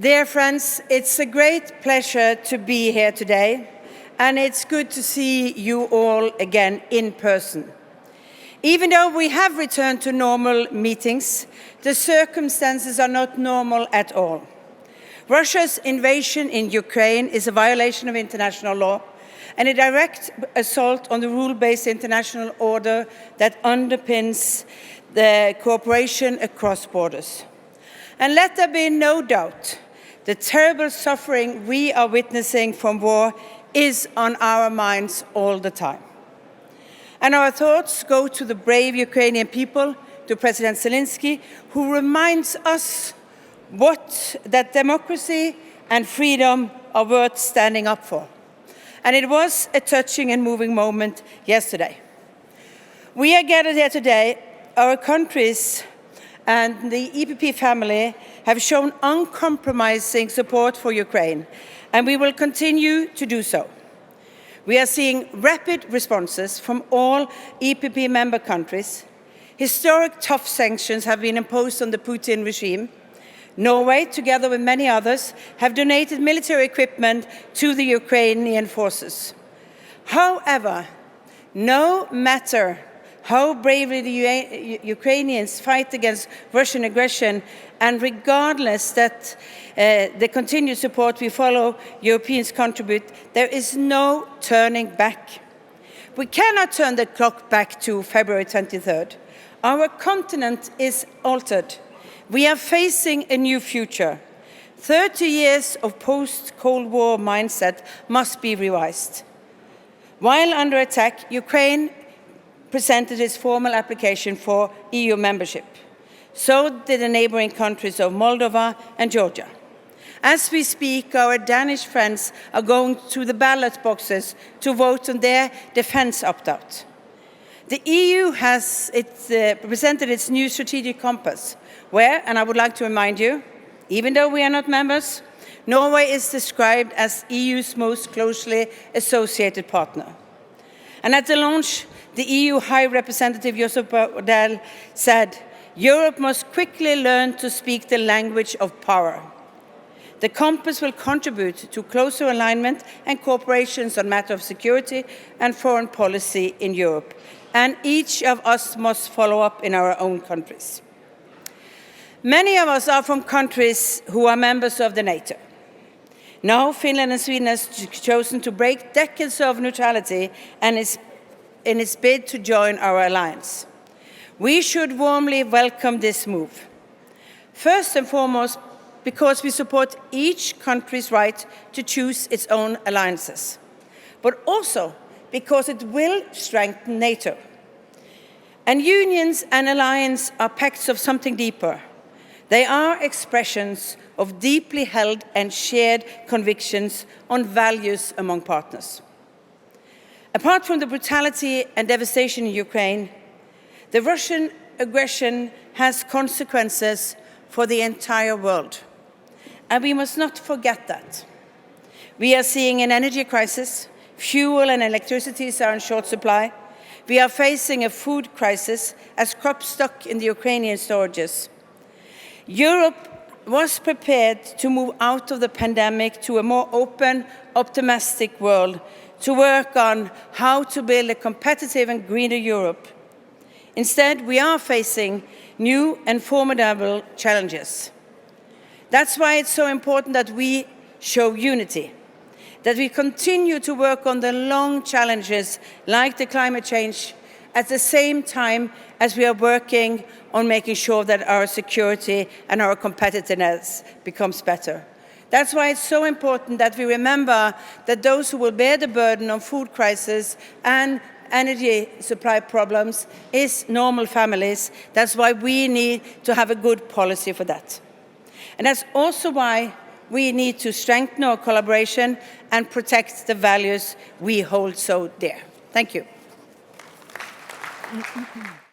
Dear friends, it's a great pleasure to be here today, and it's good to see you all again in person. Even though we have returned to normal meetings, the circumstances are not normal at all. Russia's invasion in Ukraine is a violation of international law and a direct assault on the rule-based international order that underpins the cooperation across borders. And let there be no doubt, the terrible suffering we are witnessing from war is on our minds all the time. And our thoughts go to the brave Ukrainian people, to President Zelensky, who reminds us that democracy and freedom are worth standing up for. And it was a touching and moving moment yesterday. We are gathered here today. Our countries and the EPP family have shown uncompromising support for Ukraine, and we will continue to do so. We are seeing rapid responses from all EPP member countries. Historic tough sanctions have been imposed on the Putin regime. Norway, together with many others, have donated military equipment to the Ukrainian forces. However, no matter how bravely the Ukrainians fight against Russian aggression, and regardless that the continued support we follow Europeans contribute, there is no turning back. We cannot turn the clock back to February 23rd. Our continent is altered. We are facing a new future. 30 years of post-Cold War mindset must be revised. While under attack, Ukraine presented its formal application for EU membership. So did the neighboring countries of Moldova and Georgia. As we speak, our Danish friends are going to the ballot boxes to vote on their defense opt-out. The EU has presented its new strategic compass, where, and I would like to remind you, even though we are not members, Norway is described as EU's most closely associated partner. And at the launch, the EU High Representative Josep Borrell said, "Europe must quickly learn to speak the language of power." The compass will contribute to closer alignment and cooperation on matters of security and foreign policy in Europe, and each of us must follow up in our own countries. Many of us are from countries who are members of the NATO. Now, Finland and Sweden have chosen to break decades of neutrality in its bid to join our alliance. We should warmly welcome this move. First and foremost, because we support each country's right to choose its own alliances, but also because it will strengthen NATO. And unions and alliances are pacts of something deeper. They are expressions of deeply held and shared convictions on values among partners. Apart from the brutality and devastation in Ukraine, the Russian aggression has consequences for the entire world. And we must not forget that. We are seeing an energy crisis. Fuel and electricity are in short supply. We are facing a food crisis as crops stuck in the Ukrainian storages. Europe was prepared to move out of the pandemic to a more open, optimistic world, to work on how to build a competitive and greener Europe. Instead, we are facing new and formidable challenges. That's why it's so important that we show unity, that we continue to work on the long challenges like the climate change at the same time as we are working on making sure that our security and our competitiveness becomes better. That's why it's so important that we remember that those who will bear the burden of food crisis and energy supply problems is normal families. That's why we need to have a good policy for that. And that's also why we need to strengthen our collaboration and protect the values we hold so dear. Thank you.